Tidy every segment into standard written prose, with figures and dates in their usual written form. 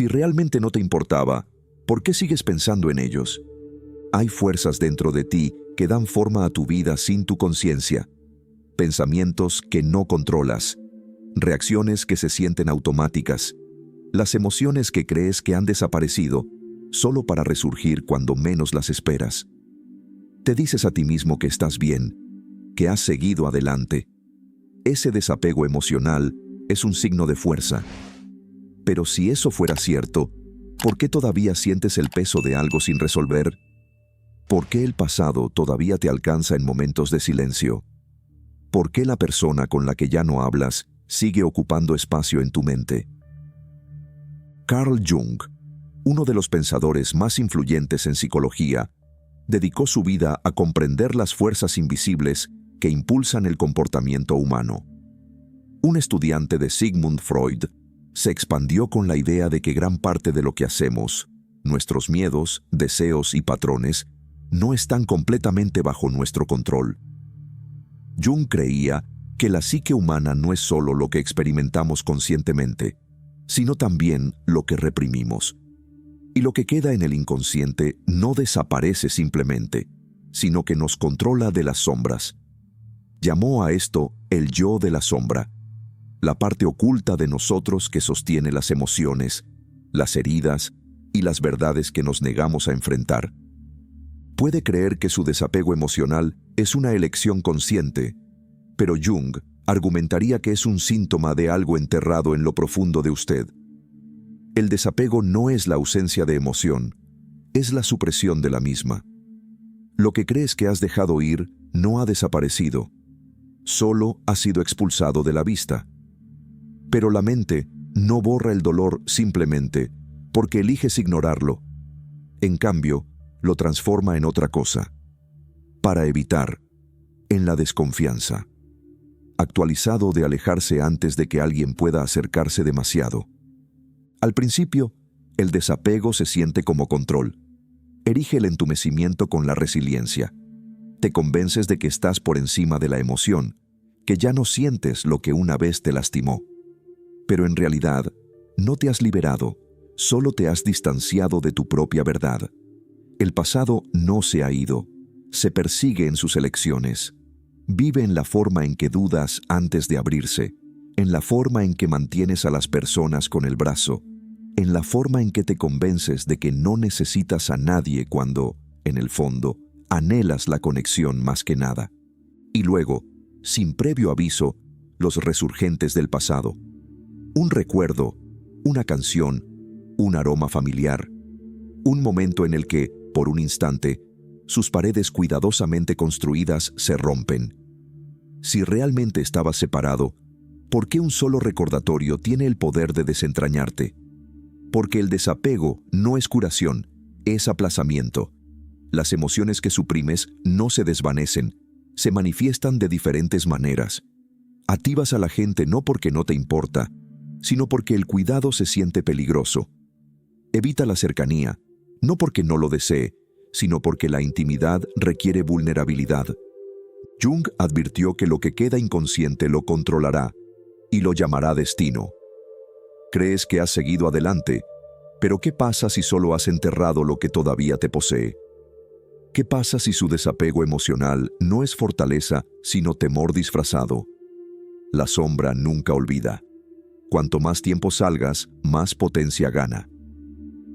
Si realmente no te importaba, ¿por qué sigues pensando en ellos? Hay fuerzas dentro de ti que dan forma a tu vida sin tu conciencia. Pensamientos que no controlas, reacciones que se sienten automáticas, las emociones que crees que han desaparecido solo para resurgir cuando menos las esperas. Te dices a ti mismo que estás bien, que has seguido adelante. Ese desapego emocional es un signo de fuerza. Pero si eso fuera cierto, ¿por qué todavía sientes el peso de algo sin resolver? ¿Por qué el pasado todavía te alcanza en momentos de silencio? ¿Por qué la persona con la que ya no hablas sigue ocupando espacio en tu mente? Carl Jung, uno de los pensadores más influyentes en psicología, dedicó su vida a comprender las fuerzas invisibles que impulsan el comportamiento humano. Un estudiante de Sigmund Freud se expandió con la idea de que gran parte de lo que hacemos, nuestros miedos, deseos y patrones, no están completamente bajo nuestro control. Jung creía que la psique humana no es solo lo que experimentamos conscientemente, sino también lo que reprimimos. Y lo que queda en el inconsciente no desaparece simplemente, sino que nos controla de las sombras. Llamó a esto el yo de la sombra, la parte oculta de nosotros que sostiene las emociones, las heridas y las verdades que nos negamos a enfrentar. Puede creer que su desapego emocional es una elección consciente, pero Jung argumentaría que es un síntoma de algo enterrado en lo profundo de usted. El desapego no es la ausencia de emoción, es la supresión de la misma. Lo que crees que has dejado ir no ha desaparecido, solo ha sido expulsado de la vista. Pero la mente no borra el dolor simplemente porque eliges ignorarlo. En cambio, lo transforma en otra cosa. Para evitar, en la desconfianza. Actualizado de alejarse antes de que alguien pueda acercarse demasiado. Al principio, el desapego se siente como control. Erige el entumecimiento con la resiliencia. Te convences de que estás por encima de la emoción, que ya no sientes lo que una vez te lastimó. Pero en realidad, no te has liberado, solo te has distanciado de tu propia verdad. El pasado no se ha ido, se persigue en sus elecciones. Vive en la forma en que dudas antes de abrirse, en la forma en que mantienes a las personas con el brazo, en la forma en que te convences de que no necesitas a nadie cuando, en el fondo, anhelas la conexión más que nada. Y luego, sin previo aviso, los resurgentes del pasado. Un recuerdo, una canción, un aroma familiar, un momento en el que, por un instante, sus paredes cuidadosamente construidas se rompen. Si realmente estabas separado, ¿por qué un solo recordatorio tiene el poder de desentrañarte? Porque el desapego no es curación, es aplazamiento. Las emociones que suprimes no se desvanecen, se manifiestan de diferentes maneras. Activas a la gente no porque no te importa, sino porque el cuidado se siente peligroso. Evita la cercanía, no porque no lo desee, sino porque la intimidad requiere vulnerabilidad. Jung advirtió que lo que queda inconsciente lo controlará y lo llamará destino. Crees que has seguido adelante, pero ¿qué pasa si solo has enterrado lo que todavía te posee? ¿Qué pasa si su desapego emocional no es fortaleza, sino temor disfrazado? La sombra nunca olvida. Cuanto más tiempo salgas, más potencia gana.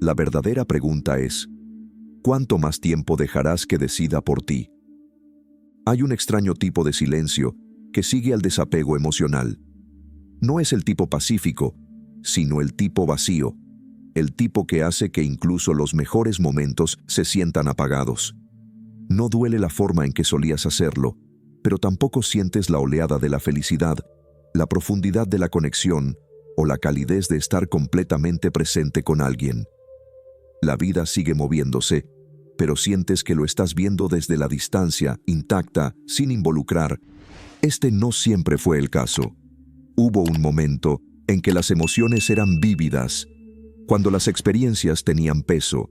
La verdadera pregunta es, ¿cuánto más tiempo dejarás que decida por ti? Hay un extraño tipo de silencio que sigue al desapego emocional. No es el tipo pacífico, sino el tipo vacío, el tipo que hace que incluso los mejores momentos se sientan apagados. No duele la forma en que solías hacerlo, pero tampoco sientes la oleada de la felicidad, la profundidad de la conexión o la calidez de estar completamente presente con alguien. La vida sigue moviéndose, pero sientes que lo estás viendo desde la distancia, intacta, sin involucrar. Este no siempre fue el caso. Hubo un momento en que las emociones eran vívidas, cuando las experiencias tenían peso,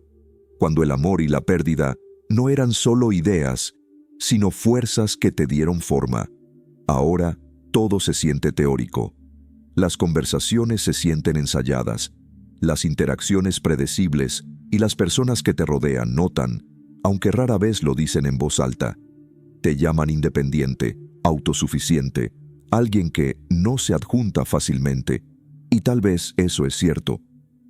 cuando el amor y la pérdida no eran solo ideas, sino fuerzas que te dieron forma. Ahora todo se siente teórico. Las conversaciones se sienten ensayadas. Las interacciones predecibles y las personas que te rodean notan, aunque rara vez lo dicen en voz alta. Te llaman independiente, autosuficiente, alguien que no se adjunta fácilmente. Y tal vez eso es cierto.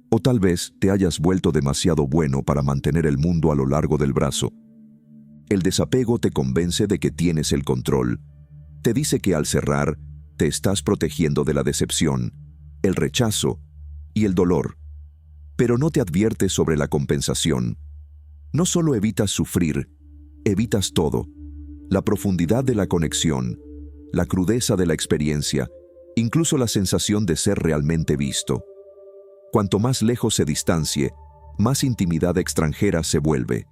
O tal vez te hayas vuelto demasiado bueno para mantener el mundo a lo largo del brazo. El desapego te convence de que tienes el control. Te dice que al cerrar, te estás protegiendo de la decepción, el rechazo y el dolor. Pero no te advierte sobre la compensación. No solo evitas sufrir, evitas todo. La profundidad de la conexión, la crudeza de la experiencia, incluso la sensación de ser realmente visto. Cuanto más lejos se distancie, más intimidad extranjera se vuelve.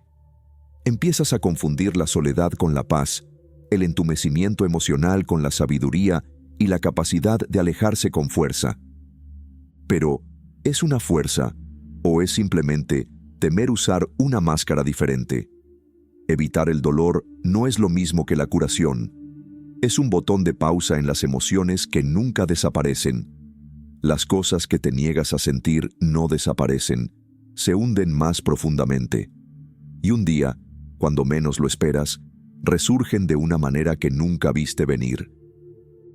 Empiezas a confundir la soledad con la paz, el entumecimiento emocional con la sabiduría y la capacidad de alejarse con fuerza. Pero, ¿es una fuerza o es simplemente temer usar una máscara diferente? Evitar el dolor no es lo mismo que la curación. Es un botón de pausa en las emociones que nunca desaparecen. Las cosas que te niegas a sentir no desaparecen, se hunden más profundamente. Y un día, cuando menos lo esperas, resurgen de una manera que nunca viste venir.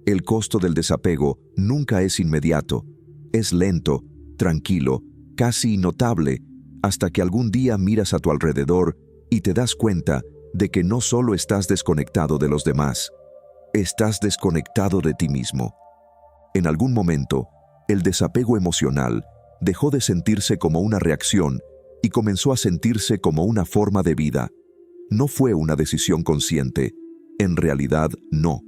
El costo del desapego nunca es inmediato, es lento, tranquilo, casi innotable, hasta que algún día miras a tu alrededor y te das cuenta de que no solo estás desconectado de los demás, estás desconectado de ti mismo. En algún momento, el desapego emocional dejó de sentirse como una reacción y comenzó a sentirse como una forma de vida. No fue una decisión consciente, en realidad no.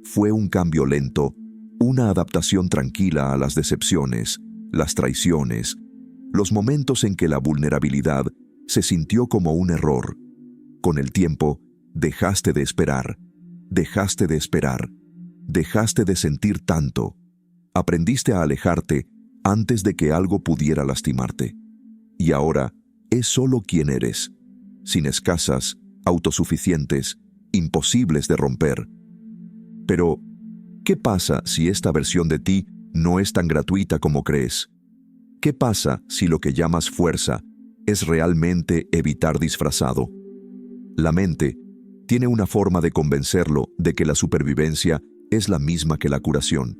Fue un cambio lento, una adaptación tranquila a las decepciones, las traiciones, los momentos en que la vulnerabilidad se sintió como un error. Con el tiempo, dejaste de esperar, dejaste de esperar, dejaste de sentir tanto. Aprendiste a alejarte antes de que algo pudiera lastimarte. Y ahora es solo quien eres, sin escasas, autosuficientes, imposibles de romper. Pero, ¿qué pasa si esta versión de ti no es tan gratuita como crees? ¿Qué pasa si lo que llamas fuerza es realmente evitar disfrazado? La mente tiene una forma de convencerlo de que la supervivencia es la misma que la curación,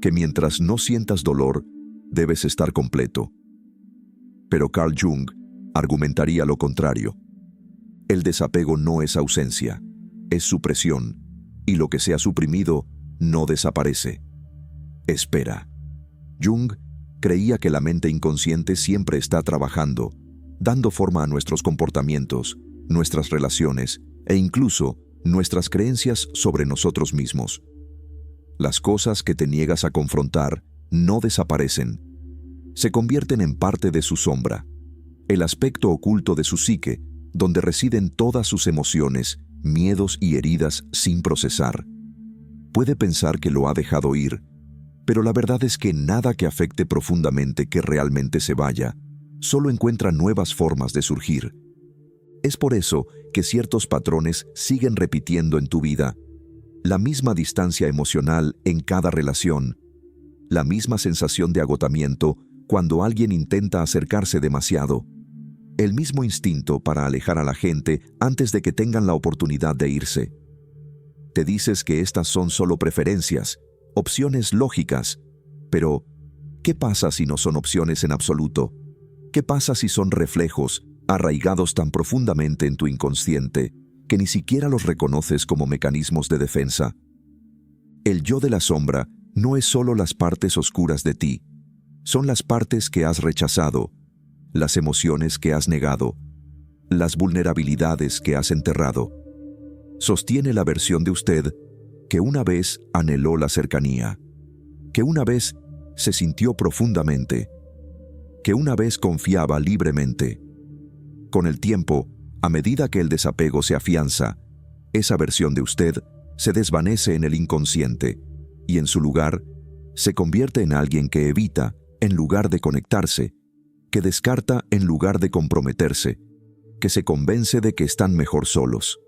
que mientras no sientas dolor, debes estar completo. Pero Carl Jung argumentaría lo contrario. El desapego no es ausencia, es supresión, y lo que se ha suprimido no desaparece. Espera. Jung creía que la mente inconsciente siempre está trabajando, dando forma a nuestros comportamientos, nuestras relaciones e incluso nuestras creencias sobre nosotros mismos. Las cosas que te niegas a confrontar no desaparecen. Se convierten en parte de su sombra, el aspecto oculto de su psique, donde residen todas sus emociones, miedos y heridas sin procesar. Puede pensar que lo ha dejado ir, pero la verdad es que nada que afecte profundamente que realmente se vaya, solo encuentra nuevas formas de surgir. Es por eso que ciertos patrones siguen repitiendo en tu vida. La misma distancia emocional en cada relación, la misma sensación de agotamiento cuando alguien intenta acercarse demasiado, el mismo instinto para alejar a la gente antes de que tengan la oportunidad de irse. Te dices que estas son solo preferencias, opciones lógicas, pero ¿qué pasa si no son opciones en absoluto? ¿Qué pasa si son reflejos arraigados tan profundamente en tu inconsciente que ni siquiera los reconoces como mecanismos de defensa? El yo de la sombra no es solo las partes oscuras de ti, son las partes que has rechazado, las emociones que has negado, las vulnerabilidades que has enterrado. Sostiene la versión de usted que una vez anheló la cercanía, que una vez se sintió profundamente, que una vez confiaba libremente. Con el tiempo, a medida que el desapego se afianza, esa versión de usted se desvanece en el inconsciente y en su lugar se convierte en alguien que evita en lugar de conectarse, que descarta en lugar de comprometerse, que se convence de que están mejor solos.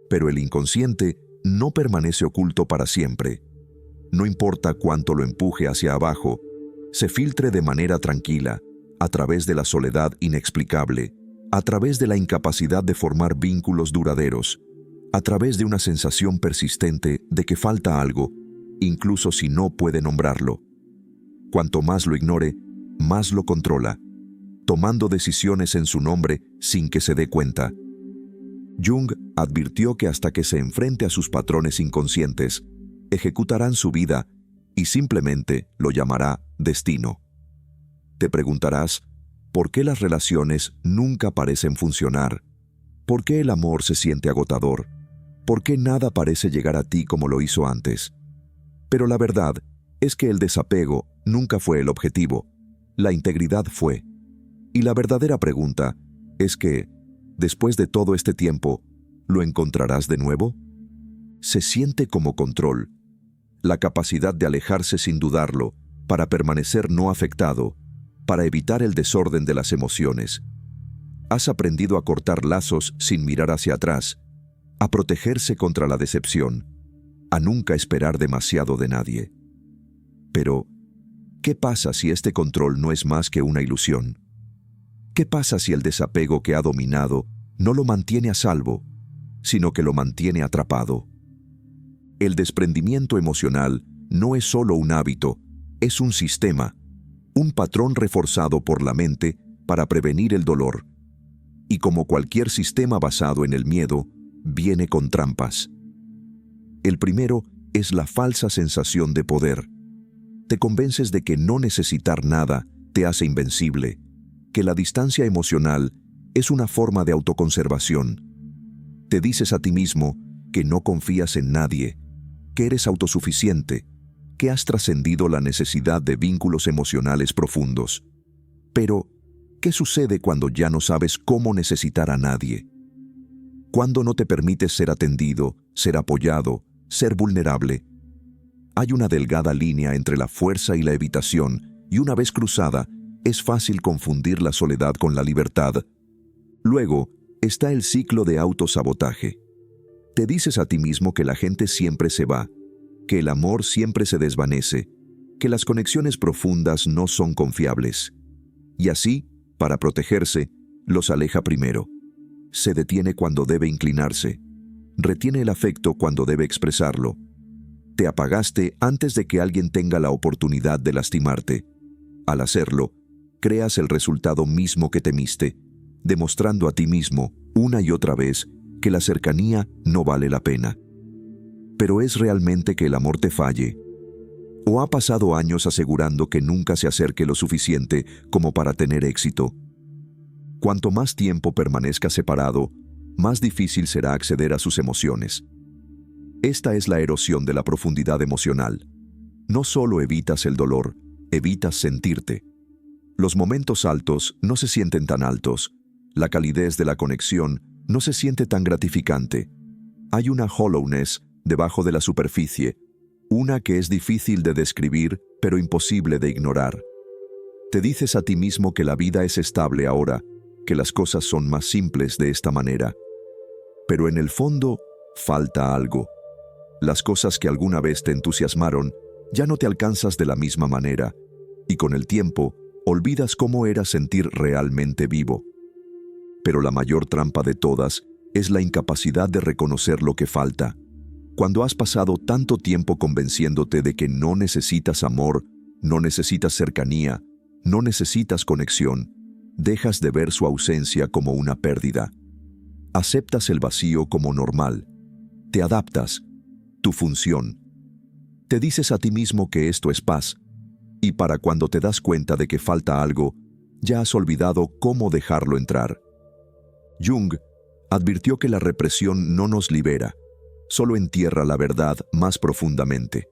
Pero el inconsciente no permanece oculto para siempre. No importa cuánto lo empuje hacia abajo, se filtre de manera tranquila, a través de la soledad inexplicable, a través de la incapacidad de formar vínculos duraderos, a través de una sensación persistente de que falta algo, incluso si no puede nombrarlo. Cuanto más lo ignore, más lo controla, tomando decisiones en su nombre sin que se dé cuenta. Jung advirtió que hasta que se enfrente a sus patrones inconscientes, ejecutarán su vida y simplemente lo llamará destino. Te preguntarás, ¿por qué las relaciones nunca parecen funcionar? ¿Por qué el amor se siente agotador? ¿Por qué nada parece llegar a ti como lo hizo antes? Pero la verdad es que el desapego nunca fue el objetivo, la integridad fue. Y la verdadera pregunta es que, después de todo este tiempo, ¿lo encontrarás de nuevo? Se siente como control, la capacidad de alejarse sin dudarlo, para permanecer no afectado, para evitar el desorden de las emociones. Has aprendido a cortar lazos sin mirar hacia atrás, a protegerse contra la decepción, a nunca esperar demasiado de nadie. Pero, ¿qué pasa si este control no es más que una ilusión? ¿Qué pasa si el desapego que ha dominado no lo mantiene a salvo, sino que lo mantiene atrapado? El desprendimiento emocional no es solo un hábito, es un sistema, un patrón reforzado por la mente para prevenir el dolor. Y como cualquier sistema basado en el miedo, viene con trampas. El primero es la falsa sensación de poder. Te convences de que no necesitar nada te hace invencible, que la distancia emocional es una forma de autoconservación. Te dices a ti mismo que no confías en nadie, que eres autosuficiente, que has trascendido la necesidad de vínculos emocionales profundos. Pero, ¿qué sucede cuando ya no sabes cómo necesitar a nadie? Cuando no te permites ser atendido, ser apoyado, ser vulnerable. Hay una delgada línea entre la fuerza y la evitación, y una vez cruzada, es fácil confundir la soledad con la libertad. Luego, está el ciclo de autosabotaje. Te dices a ti mismo que la gente siempre se va, que el amor siempre se desvanece, que las conexiones profundas no son confiables. Y así, para protegerse, los aleja primero. Se detiene cuando debe inclinarse. Retiene el afecto cuando debe expresarlo. Te apagaste antes de que alguien tenga la oportunidad de lastimarte. Al hacerlo, creas el resultado mismo que temiste, demostrando a ti mismo, una y otra vez, que la cercanía no vale la pena. ¿Pero es realmente que el amor te falle? ¿O ha pasado años asegurando que nunca se acerque lo suficiente como para tener éxito? Cuanto más tiempo permanezca separado, más difícil será acceder a sus emociones. Esta es la erosión de la profundidad emocional. No solo evitas el dolor, evitas sentirte. Los momentos altos no se sienten tan altos. La calidez de la conexión no se siente tan gratificante. Hay una hollowness debajo de la superficie, una que es difícil de describir, pero imposible de ignorar. Te dices a ti mismo que la vida es estable ahora, que las cosas son más simples de esta manera. Pero en el fondo, falta algo. Las cosas que alguna vez te entusiasmaron, ya no te alcanzas de la misma manera, y con el tiempo, olvidas cómo era sentir realmente vivo. Pero la mayor trampa de todas es la incapacidad de reconocer lo que falta. Cuando has pasado tanto tiempo convenciéndote de que no necesitas amor, no necesitas cercanía, no necesitas conexión, dejas de ver su ausencia como una pérdida. Aceptas el vacío como normal. Te adaptas. Tu función. Te dices a ti mismo que esto es paz, y para cuando te das cuenta de que falta algo, ya has olvidado cómo dejarlo entrar. Jung advirtió que la represión no nos libera, solo entierra la verdad más profundamente.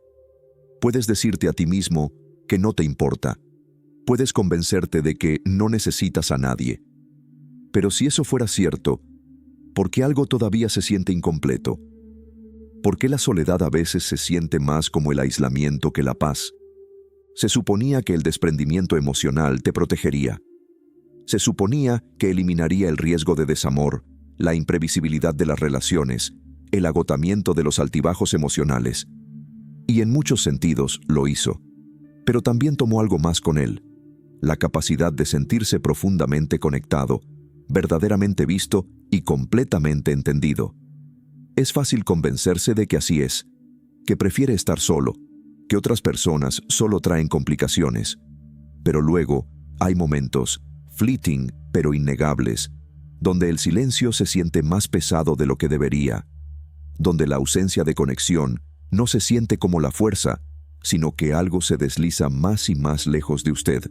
Puedes decirte a ti mismo que no te importa. Puedes convencerte de que no necesitas a nadie. Pero si eso fuera cierto, ¿por qué algo todavía se siente incompleto? ¿Por qué la soledad a veces se siente más como el aislamiento que la paz? Se suponía que el desprendimiento emocional te protegería. Se suponía que eliminaría el riesgo de desamor, la imprevisibilidad de las relaciones, el agotamiento de los altibajos emocionales. Y en muchos sentidos lo hizo. Pero también tomó algo más con él: la capacidad de sentirse profundamente conectado, verdaderamente visto y completamente entendido. Es fácil convencerse de que así es, que prefiere estar solo, que otras personas solo traen complicaciones. Pero luego hay momentos, fleeting pero innegables, donde el silencio se siente más pesado de lo que debería, donde la ausencia de conexión no se siente como la fuerza, sino que algo se desliza más y más lejos de usted.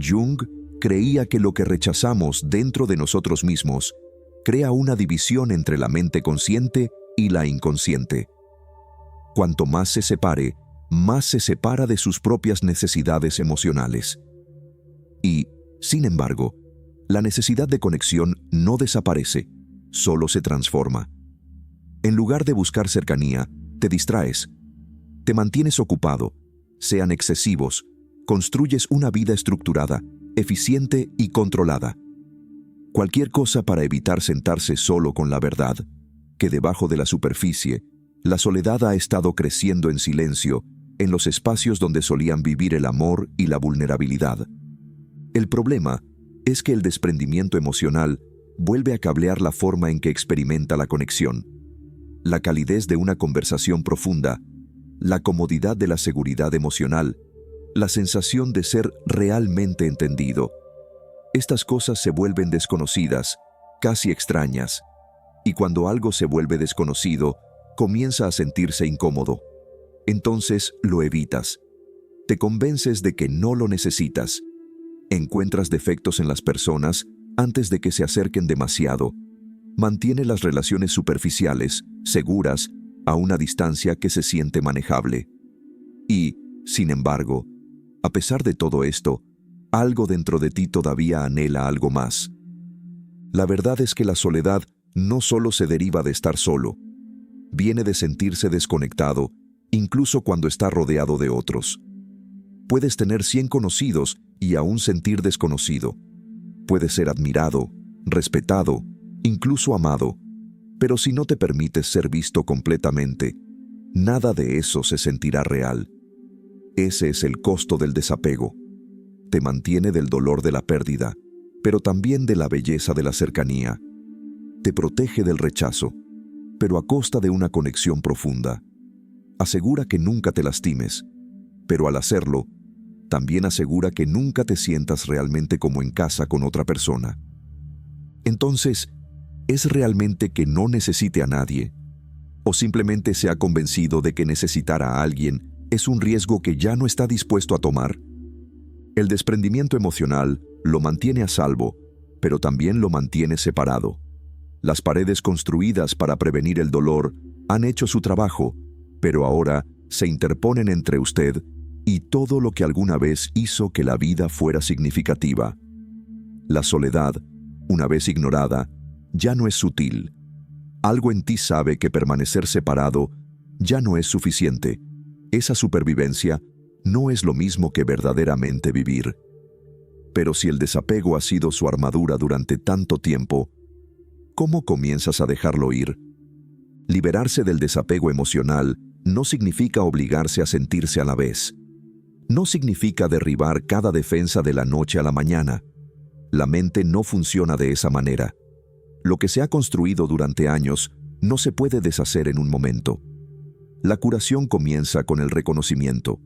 Jung creía que lo que rechazamos dentro de nosotros mismos crea una división entre la mente consciente y la inconsciente. Cuanto más se separe, más se separa de sus propias necesidades emocionales. Y, sin embargo, la necesidad de conexión no desaparece, solo se transforma. En lugar de buscar cercanía, te distraes, te mantienes ocupado, sean excesivos, construyes una vida estructurada, eficiente y controlada. Cualquier cosa para evitar sentarse solo con la verdad, que debajo de la superficie, la soledad ha estado creciendo en silencio en los espacios donde solían vivir el amor y la vulnerabilidad. El problema es que el desprendimiento emocional vuelve a cablear la forma en que experimenta la conexión. La calidez de una conversación profunda, la comodidad de la seguridad emocional, la sensación de ser realmente entendido. Estas cosas se vuelven desconocidas, casi extrañas, y cuando algo se vuelve desconocido, comienza a sentirse incómodo. Entonces lo evitas. Te convences de que no lo necesitas. Encuentras defectos en las personas antes de que se acerquen demasiado. Mantiene las relaciones superficiales, seguras, a una distancia que se siente manejable. Y, sin embargo, a pesar de todo esto, algo dentro de ti todavía anhela algo más. La verdad es que la soledad no solo se deriva de estar solo, viene de sentirse desconectado, incluso cuando está rodeado de otros. Puedes tener 100 conocidos y aún sentir desconocido. Puedes ser admirado, respetado, incluso amado, pero si no te permites ser visto completamente, nada de eso se sentirá real. Ese es el costo del desapego. Te mantiene del dolor de la pérdida, pero también de la belleza de la cercanía. Te protege del rechazo, pero a costa de una conexión profunda. Asegura que nunca te lastimes, pero al hacerlo, también asegura que nunca te sientas realmente como en casa con otra persona. Entonces, ¿es realmente que no necesite a nadie? ¿O simplemente se ha convencido de que necesitar a alguien es un riesgo que ya no está dispuesto a tomar? El desprendimiento emocional lo mantiene a salvo, pero también lo mantiene separado. Las paredes construidas para prevenir el dolor han hecho su trabajo, pero ahora se interponen entre usted y todo lo que alguna vez hizo que la vida fuera significativa. La soledad, una vez ignorada, ya no es sutil. Algo en ti sabe que permanecer separado ya no es suficiente. Esa supervivencia no es lo mismo que verdaderamente vivir. Pero si el desapego ha sido su armadura durante tanto tiempo, ¿cómo comienzas a dejarlo ir? Liberarse del desapego emocional no significa obligarse a sentirse a la vez. No significa derribar cada defensa de la noche a la mañana. La mente no funciona de esa manera. Lo que se ha construido durante años no se puede deshacer en un momento. La curación comienza con el reconocimiento,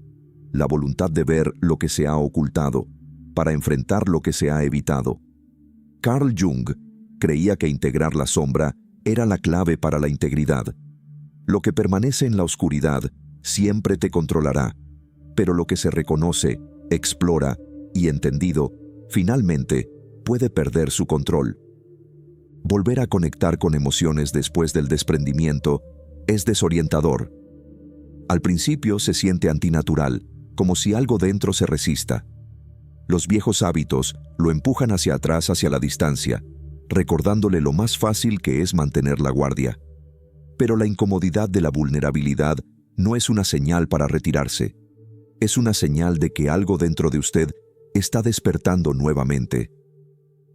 la voluntad de ver lo que se ha ocultado, para enfrentar lo que se ha evitado. Carl Jung creía que integrar la sombra era la clave para la integridad. Lo que permanece en la oscuridad siempre te controlará, pero lo que se reconoce, explora y entendido, finalmente puede perder su control. Volver a conectar con emociones después del desprendimiento es desorientador. Al principio se siente antinatural, como si algo dentro se resista. Los viejos hábitos lo empujan hacia atrás, hacia la distancia, recordándole lo más fácil que es mantener la guardia. Pero la incomodidad de la vulnerabilidad no es una señal para retirarse. Es una señal de que algo dentro de usted está despertando nuevamente.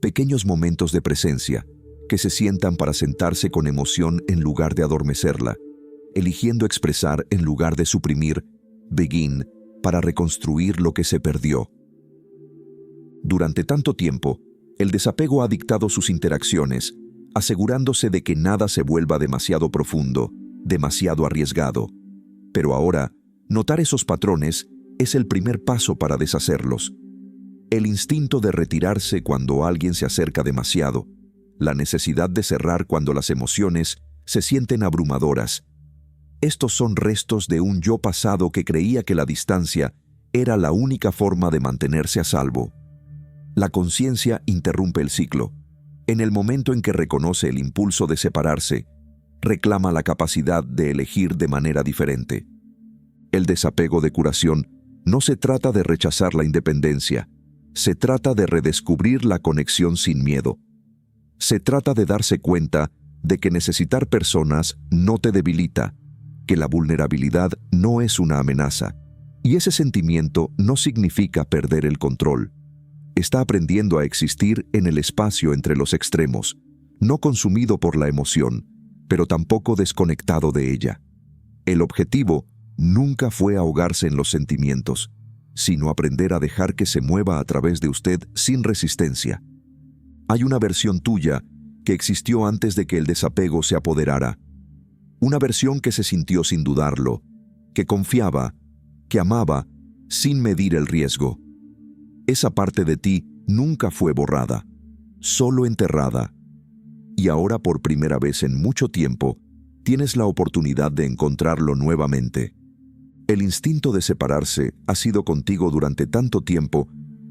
Pequeños momentos de presencia, que se sientan para sentarse con emoción en lugar de adormecerla, eligiendo expresar en lugar de suprimir, begin, para reconstruir lo que se perdió. Durante tanto tiempo, el desapego ha dictado sus interacciones, asegurándose de que nada se vuelva demasiado profundo, demasiado arriesgado. Pero ahora, notar esos patrones es el primer paso para deshacerlos. El instinto de retirarse cuando alguien se acerca demasiado, la necesidad de cerrar cuando las emociones se sienten abrumadoras. Estos son restos de un yo pasado que creía que la distancia era la única forma de mantenerse a salvo. La conciencia interrumpe el ciclo. En el momento en que reconoce el impulso de separarse, reclama la capacidad de elegir de manera diferente. El desapego de curación no se trata de rechazar la independencia, se trata de redescubrir la conexión sin miedo. Se trata de darse cuenta de que necesitar personas no te debilita, que la vulnerabilidad no es una amenaza, y ese sentimiento no significa perder el control. Está aprendiendo a existir en el espacio entre los extremos, no consumido por la emoción, pero tampoco desconectado de ella. El objetivo nunca fue ahogarse en los sentimientos, sino aprender a dejar que se mueva a través de usted sin resistencia. Hay una versión tuya que existió antes de que el desapego se apoderara. Una versión que se sintió sin dudarlo, que confiaba, que amaba, sin medir el riesgo. Esa parte de ti nunca fue borrada, solo enterrada. Y ahora, por primera vez en mucho tiempo, tienes la oportunidad de encontrarlo nuevamente. El instinto de separarse ha sido contigo durante tanto tiempo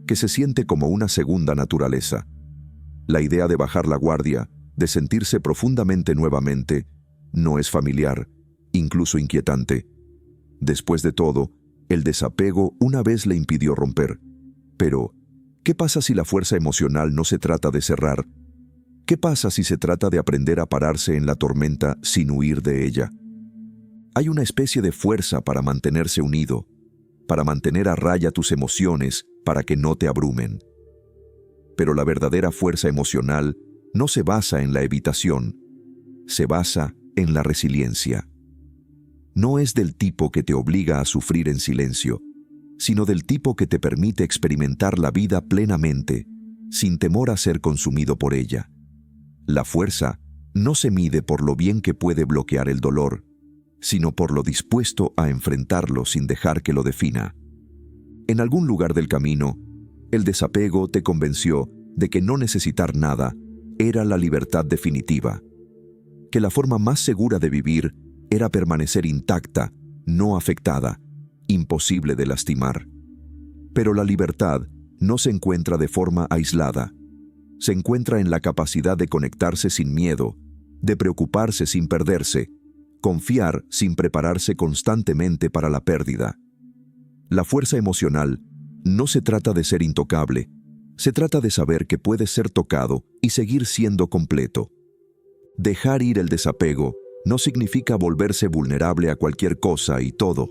que se siente como una segunda naturaleza. La idea de bajar la guardia, de sentirse profundamente nuevamente, no es familiar, incluso inquietante. Después de todo, el desapego una vez le impidió romper. Pero, ¿qué pasa si la fuerza emocional no se trata de cerrar? ¿Qué pasa si se trata de aprender a pararse en la tormenta sin huir de ella? Hay una especie de fuerza para mantenerse unido, para mantener a raya tus emociones, para que no te abrumen. Pero la verdadera fuerza emocional no se basa en la evitación, se basa en la resiliencia. No es del tipo que te obliga a sufrir en silencio, sino del tipo que te permite experimentar la vida plenamente, sin temor a ser consumido por ella. La fuerza no se mide por lo bien que puede bloquear el dolor, sino por lo dispuesto a enfrentarlo sin dejar que lo defina. En algún lugar del camino, el desapego te convenció de que no necesitar nada era la libertad definitiva, que la forma más segura de vivir era permanecer intacta, no afectada, imposible de lastimar. Pero la libertad no se encuentra de forma aislada. Se encuentra en la capacidad de conectarse sin miedo, de preocuparse sin perderse, confiar sin prepararse constantemente para la pérdida. La fuerza emocional no se trata de ser intocable, se trata de saber que puedes ser tocado y seguir siendo completo. Dejar ir el desapego no significa volverse vulnerable a cualquier cosa y todo.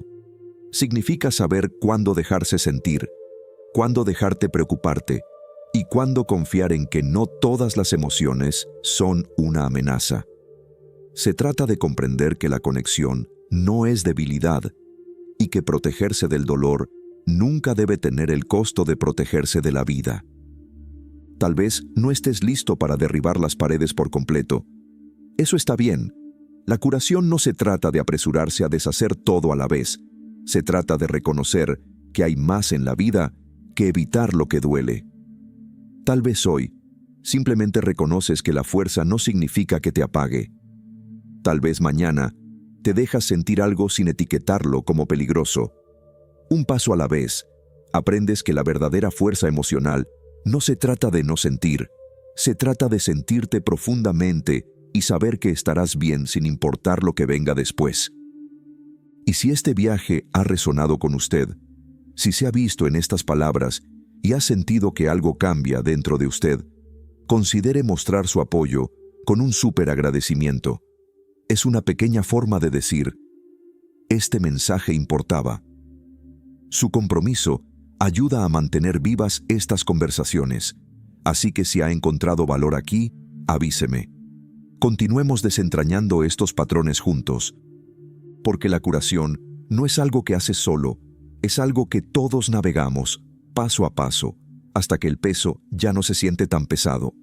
Significa saber cuándo dejarse sentir, cuándo dejarte preocuparte y cuándo confiar en que no todas las emociones son una amenaza. Se trata de comprender que la conexión no es debilidad y que protegerse del dolor nunca debe tener el costo de protegerse de la vida. Tal vez no estés listo para derribar las paredes por completo. Eso está bien. La curación no se trata de apresurarse a deshacer todo a la vez. Se trata de reconocer que hay más en la vida que evitar lo que duele. Tal vez hoy simplemente reconoces que la fuerza no significa que te apague. Tal vez mañana te dejas sentir algo sin etiquetarlo como peligroso. Un paso a la vez, aprendes que la verdadera fuerza emocional no se trata de no sentir, se trata de sentirte profundamente y saber que estarás bien sin importar lo que venga después. Y si este viaje ha resonado con usted, si se ha visto en estas palabras y ha sentido que algo cambia dentro de usted, considere mostrar su apoyo con un súper agradecimiento. Es una pequeña forma de decir, este mensaje importaba. Su compromiso ayuda a mantener vivas estas conversaciones, así que si ha encontrado valor aquí, avíseme. Continuemos desentrañando estos patrones juntos, porque la curación no es algo que haces solo, Es algo que todos navegamos, paso a paso, hasta que el peso ya no se siente tan pesado.